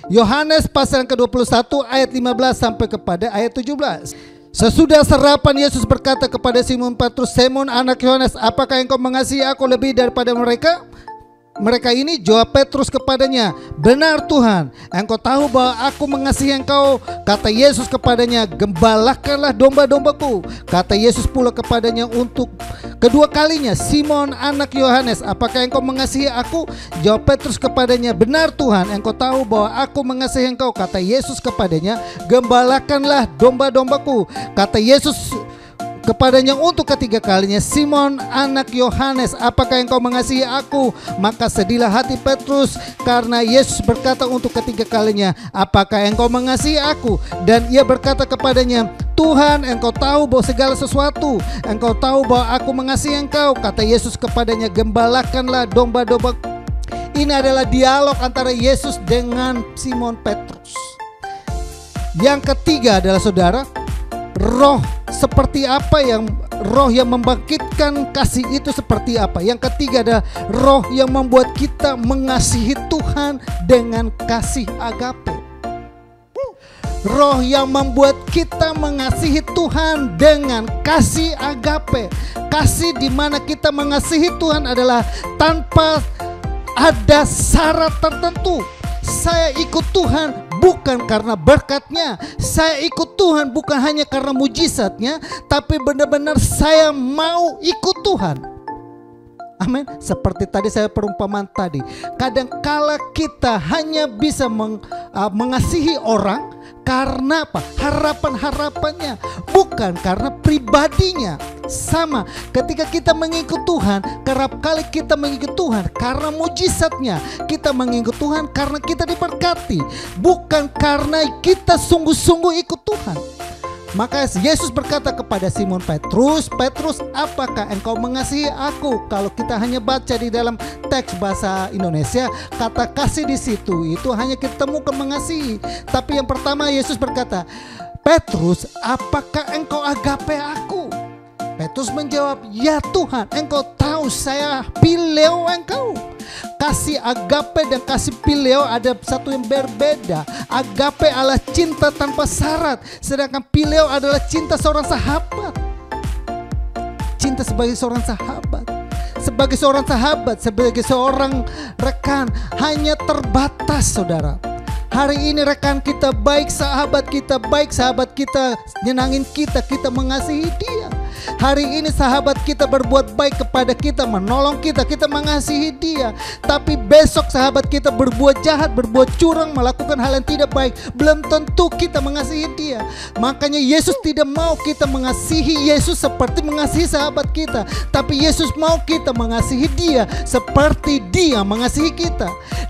Yohanes pasal yang ke-21 ayat 15 sampai kepada ayat 17. Sesudah sarapan Yesus berkata kepada Simon Petrus, "Simon anak Yohanes, apakah engkau mengasihi aku lebih daripada mereka?" Mereka ini, jawab Petrus kepadanya, "Benar Tuhan, engkau tahu bahwa aku mengasihi engkau." Kata Yesus kepadanya, "Gembalakanlah domba-dombaku." Kata Yesus pula kepadanya untuk kedua kalinya, "Simon anak Yohanes, apakah engkau mengasihi aku?" Jawab Petrus kepadanya, "Benar Tuhan, engkau tahu bahwa aku mengasihi engkau." Kata Yesus kepadanya, "Gembalakanlah domba-dombaku." Kata Yesus kepadanya untuk ketiga kalinya, "Simon anak Yohanes, apakah engkau mengasihi aku?" Maka sedihlah hati Petrus karena Yesus berkata untuk ketiga kalinya, "Apakah engkau mengasihi aku?" Dan ia berkata kepadanya, "Tuhan, engkau tahu bahwa segala sesuatu. Engkau tahu bahwa aku mengasihi engkau." Kata Yesus kepadanya, "Gembalakanlah domba-domba." Ini adalah dialog antara Yesus dengan Simon Petrus. Yang ketiga adalah, saudara, roh seperti apa roh yang membangkitkan kasih itu seperti apa? Yang ketiga adalah roh yang membuat kita mengasihi Tuhan dengan kasih agape. Roh yang membuat kita mengasihi Tuhan dengan kasih agape. Kasih di mana kita mengasihi Tuhan adalah tanpa ada syarat tertentu. Saya ikut Tuhan bukan karena berkatnya. Saya ikut Tuhan bukan hanya karena mujizatnya, tapi benar-benar saya mau ikut Tuhan. Amin. Seperti tadi saya perumpamaan tadi, kadangkala kita hanya bisa mengasihi orang karena apa? Harapan-harapannya, bukan karena pribadinya. Sama ketika kita mengikut Tuhan, kerap kali kita mengikut Tuhan karena mujizatnya. Kita mengikut Tuhan karena kita diberkati, bukan karena kita sungguh-sungguh ikut Tuhan. Maka Yesus berkata kepada Simon Petrus, "Petrus, apakah engkau mengasihi aku?" Kalau kita hanya baca di dalam teks bahasa Indonesia, kata kasih di situ itu hanya kita temukan mengasihi. Tapi yang pertama Yesus berkata, "Petrus, apakah engkau agape aku?" Petrus menjawab, "Ya Tuhan, engkau tahu saya pileo engkau." Kasih agape dan kasih pileo ada satu yang berbeda. Agape adalah cinta tanpa syarat, sedangkan pileo adalah cinta seorang sahabat. Cinta sebagai seorang sahabat. Sebagai seorang sahabat, sebagai seorang rekan, hanya terbatas, saudara. Hari ini rekan kita baik, sahabat kita nyenangin kita, kita mengasihi dia. Hari ini sahabat kita berbuat baik kepada kita, menolong kita, kita mengasihi dia. Tapi besok sahabat kita berbuat jahat, berbuat curang, melakukan hal yang tidak baik, belum tentu kita mengasihi dia. Makanya Yesus tidak mau kita mengasihi Yesus seperti mengasihi sahabat kita, tapi Yesus mau kita mengasihi dia seperti dia mengasihi kita.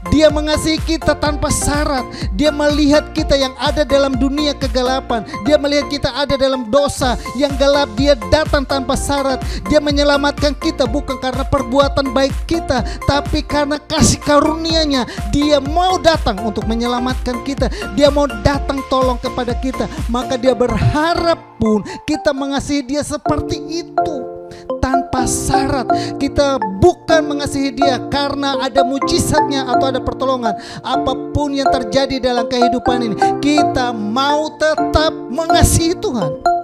Dia mengasihi kita tanpa syarat. Dia melihat kita yang ada dalam dunia kegelapan, dia melihat kita ada dalam dosa yang gelap, dia datang tanpa syarat. Dia menyelamatkan kita bukan karena perbuatan baik kita, tapi karena kasih karunia-Nya. Dia mau datang untuk menyelamatkan kita. Dia mau datang tolong kepada kita. Maka dia berharap pun kita mengasihi dia seperti itu, tanpa syarat. Kita bukan mengasihi dia karena ada mujizatnya atau ada pertolongan. Apapun yang terjadi dalam kehidupan ini, kita mau tetap mengasihi Tuhan.